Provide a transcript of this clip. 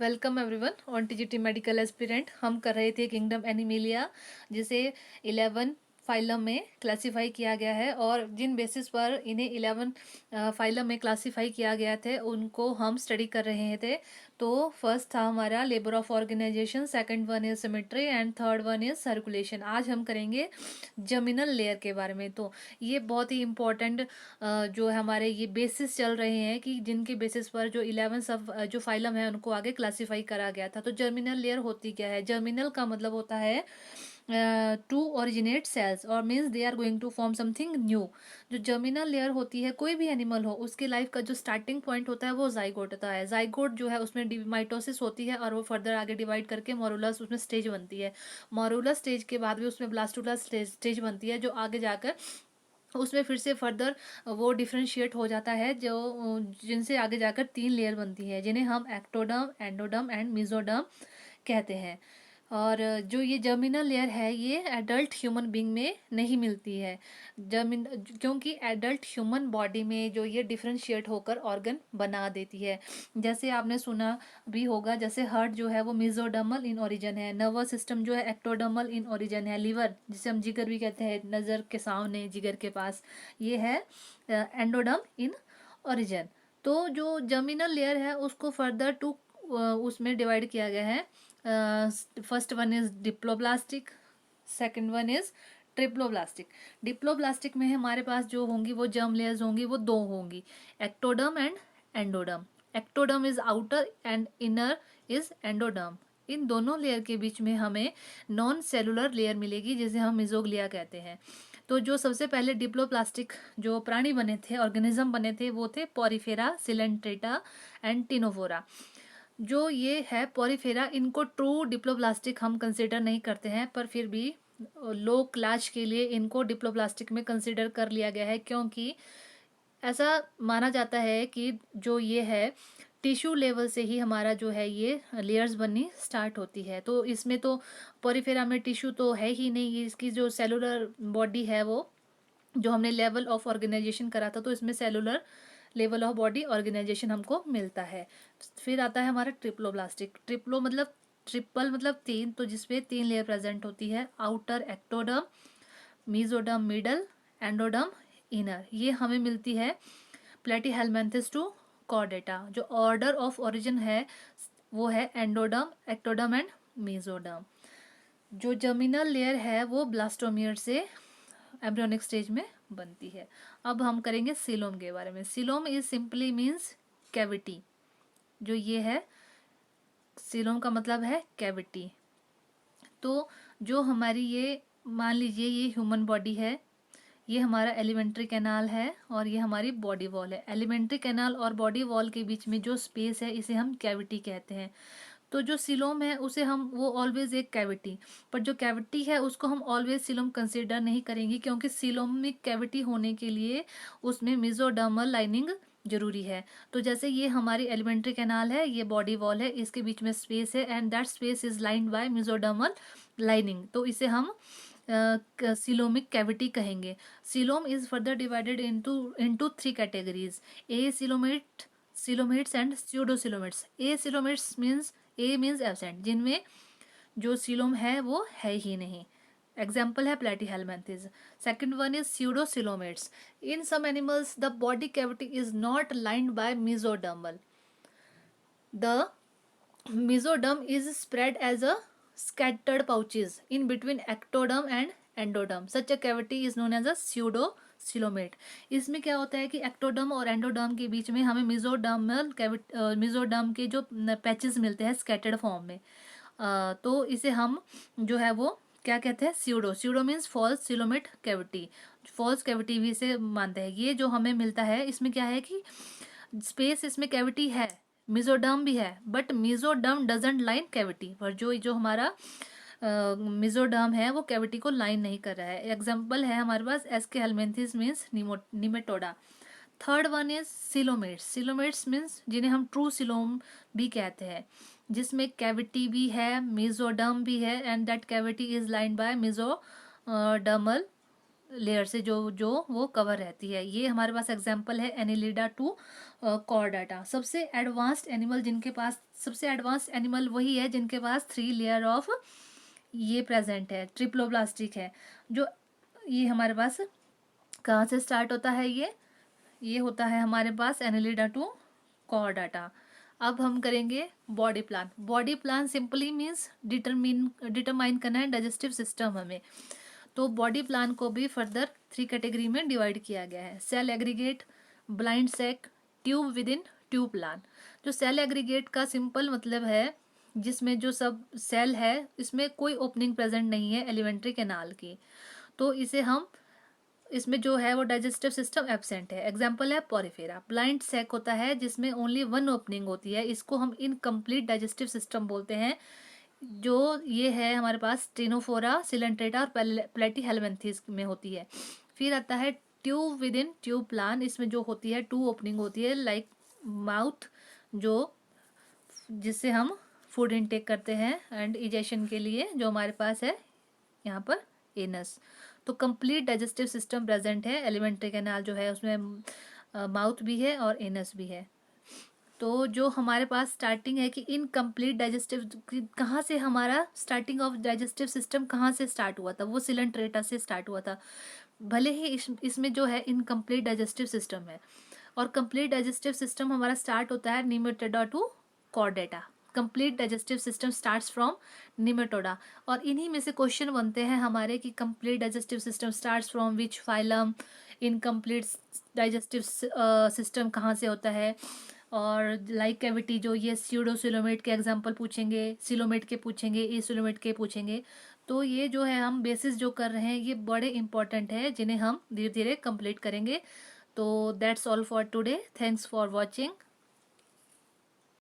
Welcome everyone on TGT medical aspirant. हम कर रहे थे किंगडम एनिमेलिया, जिसे 11 फाइलम में क्लासिफाई किया गया है और जिन बेसिस पर इन्हें 11 फाइलम में क्लासिफाई किया गया थे उनको हम स्टडी कर रहे थे। तो फर्स्ट था हमारा labour of organisation, second one is symmetry and third one is circulation. आज हम करेंगे जमिनल लेयर के बारे में। तो ये बहुत ही इम्पोर्टेंट जो है हमारे ये बेसिस चल रहे हैं कि जिनके बेसिस पर जो 11 सब जो फाइलम है उनको आगे क्लासिफाई करा गया था। तो जर्मिनल लेयर होती क्या है? जर्मिनल का मतलब होता है टू ओरिजिनेट सेल्स और means they are going to form something new. जो जर्मिनल लेयर होती है, कोई भी एनिमल हो, उसके लाइफ का जो स्टार्टिंग पॉइंट होता है वो जाइगोट होता है। जाइगोट जो है उसमें माइटोसिस होती है और वो फर्दर आगे डिवाइड करके मोरुलस उसमें स्टेज बनती है। मोरुलस स्टेज के बाद भी उसमें ब्लास्टुलस स्टेज बनती है, जो आगे जाकर उसमें फिर से फर्दर वो डिफ्रेंशिएट हो जाता है, जो जिनसे आगे जाकर 3 लेयर बनती है, जिन्हें हम एक्टोडर्म, एंडोडर्म एंड मेसोडर्म कहते हैं। और जो ये जर्मिनल लेयर है ये एडल्ट ह्यूमन बींग में नहीं मिलती है। जर्मिन क्योंकि एडल्ट ह्यूमन बॉडी में जो ये डिफ्रेंशिएट होकर ऑर्गन बना देती है। जैसे आपने सुना भी होगा, जैसे हार्ट जो है वो मेसोडर्मल इन ओरिजिन है, नर्वस सिस्टम जो है एक्टोडर्मल इन ओरिजिन है, लिवर जिसे हम जिगर भी कहते हैं, नज़र के सामने जिगर के पास, ये है एंडोडर्म इन ओरिजिन। तो जो जर्मिनल लेयर है उसको फर्दर टू उसमें डिवाइड किया गया है। First one is diploblastic, second one is triploblastic. Diploblastic में हमारे पास जो होंगी वो जर्म लेयर्स होंगी, वो 2 होंगी, ectoderm and endoderm. Ectoderm is outer and inner is endoderm. इन दोनों लेयर के बीच में हमें नॉन सेलुलर लेयर मिलेगी, जिसे हम मिजोग्लिया कहते हैं। तो जो सबसे पहले डिप्लोप्लास्टिक जो प्राणी बने थे, ऑर्गेनिज्म बने थे, वो थे पॉरीफेरा, सिलेंट्रेटा एंड टिनोफोरा। जो ये है पॉरीफेरा, इनको ट्रू डिप्लोप्लास्टिक हम कंसिडर नहीं करते हैं, पर फिर भी लो क्लास के लिए इनको डिप्लोप्लास्टिक में कंसिडर कर लिया गया है, क्योंकि ऐसा माना जाता है कि जो ये है टिश्यू लेवल से ही हमारा जो है ये लेयर्स बननी स्टार्ट होती है। तो इसमें तो पॉरीफेरा में टिश्यू तो है ही नहीं, ये इसकी जो सेलुलर बॉडी है वो जो हमने लेवल ऑफ ऑर्गेनाइजेशन करा था, तो इसमें cellular level of body organisation हमको मिलता है। फिर आता है हमारा ट्रिप्लोब्लास्टिक। ट्रिप्लो मतलब ट्रिपल मतलब 3, तो जिसपे 3 लेयर प्रेजेंट होती है, outer ectoderm, mesoderm middle, endoderm inner. ये हमें मिलती है प्लेटीहेलमिन्थस टू कॉर्डेटा। जो ऑर्डर ऑफ ओरिजिन है वो है एंडोडर्म, एक्टोडर्म एंड मीजोडर्म। जो जर्मिनल लेयर है वो ब्लास्टोमियर से एम्ब्रियोनिक स्टेज में बनती है। अब हम करेंगे सीलोम के बारे में। Coelom is simply means cavity. जो ये है सीलोम का मतलब है कैविटी। तो जो हमारी ये मान लीजिए ये ह्यूमन बॉडी है, ये हमारा एलिमेंट्री कैनाल है और ये हमारी बॉडी वॉल है। एलिमेंट्री कैनाल और बॉडी वॉल के बीच में जो स्पेस है इसे हम कैविटी कहते हैं। तो जो सिलोम है उसे हम वो ऑलवेज एक कैविटी, पर जो कैविटी है उसको हम ऑलवेज सिलोम कंसिडर नहीं करेंगे, क्योंकि सिलोम में कैविटी होने के लिए उसमें मेसोडर्मल लाइनिंग जरूरी है। तो जैसे ये हमारी एलिमेंट्री कैनाल है, ये बॉडी वॉल है, इसके बीच में स्पेस है and that space is lined by mesodermal lining, तो इसे हम सिलोमिक कैविटी कहेंगे। Coelom is further divided into 3 categories, A coelomate, coelomates and pseudocoelomates. A coelomates means A means absent, जिनमें जो सिलोम है वो है ही नहीं। एग्जाम्पल है platyhelminthes. Second one is pseudocoelomates. In some animals the body cavity is not lined by mesodermal, the mesoderm is spread as a scattered pouches in between ectoderm and endoderm. Such a cavity is known as a pseudocelomate. इसमें क्या होता है कि ectoderm और endoderm के बीच में हमें mesodermal mesoderm के जो पैचेस मिलते हैं स्कैटर्ड फॉर्म में, तो इसे हम जो है वो क्या कहते हैं, pseudo. Pseudo means false coelomate cavity, false cavity भी इसे मानते हैं। ये जो हमें मिलता है इसमें क्या है कि स्पेस, इसमें कैविटी है, मेसोडर्म भी है, but mesoderm doesn't line cavity, पर जो जो हमारा मेसोडर्म है वो कैविटी को लाइन नहीं कर रहा है। एग्जाम्पल है हमारे पास aschelminthes means nematoda. Third one is coelomates. Coelomates means जिन्हें हम ट्रू सिलोम भी कहते हैं, जिसमें कैविटी भी है, मेसोडर्म भी है and that cavity is lined by mesodermal layer से जो जो वो कवर रहती है। ये हमारे पास एग्जांपल है एनिलिडा टू कॉर्डाटा। सबसे एडवांस्ड एनिमल जिनके पास, सबसे एडवांस्ड एनिमल वही है जिनके पास 3 लेयर ऑफ ये प्रेजेंट है, ट्रिप्लोब्लास्टिक है। जो ये हमारे पास कहाँ से स्टार्ट होता है, ये होता है हमारे पास एनिलिडा टू कॉर्डाटा। अब हम करेंगे body plan. Body plan simply means determine करना है डाइजेस्टिव सिस्टम हमें। तो बॉडी प्लान को भी फर्दर 3 कैटेगरी में डिवाइड किया गया है, cell aggregate, blind sac, tube within tube plan. जो सेल एग्रीगेट का सिंपल मतलब है जिसमें जो सब सेल है इसमें कोई ओपनिंग प्रेजेंट नहीं है एलिमेंट्री कैनाल की, तो इसे हम, इसमें जो है वो डाइजेस्टिव सिस्टम एब्सेंट है। एग्जाम्पल है पॉरीफेरा। ब्लाइंड सैक होता है जिसमें ओनली 1 ओपनिंग होती है, इसको हम इनकम्प्लीट डाइजेस्टिव सिस्टम बोलते हैं। जो ये है हमारे पास टेनोफोरा, सिलेंट्रेटा और प्लेटीहेल्मिन्थेस में होती है। फिर आता है tube within tube plan. इसमें जो होती है 2 ओपनिंग होती है, लाइक माउथ जो जिससे हम फूड इनटेक करते हैं, एंड इजेशन के लिए जो हमारे पास है यहाँ पर एनस। तो कंप्लीट डाइजेस्टिव सिस्टम प्रेजेंट है। एलिमेंट्री कैनाल जो है उसमें माउथ भी है और एनस भी है। तो जो हमारे पास स्टार्टिंग है कि इनकम्प्लीट डाइजेस्टिव, कहाँ से हमारा स्टार्टिंग ऑफ डाइजेस्टिव सिस्टम कहाँ से स्टार्ट हुआ था, वो सिलेंट्रेटा से स्टार्ट हुआ था। भले ही इसमें जो है इनकम्प्लीट डाइजेस्टिव सिस्टम है, और कंप्लीट डाइजेस्टिव सिस्टम हमारा स्टार्ट होता है Nematoda to Chordata. Complete digestive system starts from Nematoda. और इन्हीं में से क्वेश्चन बनते हैं हमारे कि complete digestive system starts from which phylum, incomplete digestive system कहाँ से होता है, और लाइक कैविटी जो ये स्यूडोसिलोमेट के एग्जाम्पल पूछेंगे, सिलोमेट के पूछेंगे, एसिलोमेट के पूछेंगे। तो ये जो है हम बेसिस जो कर रहे हैं ये बड़े इंपॉर्टेंट है जिन्हें हम धीरे धीरे कंप्लीट करेंगे। तो that's all for today, thanks for watching.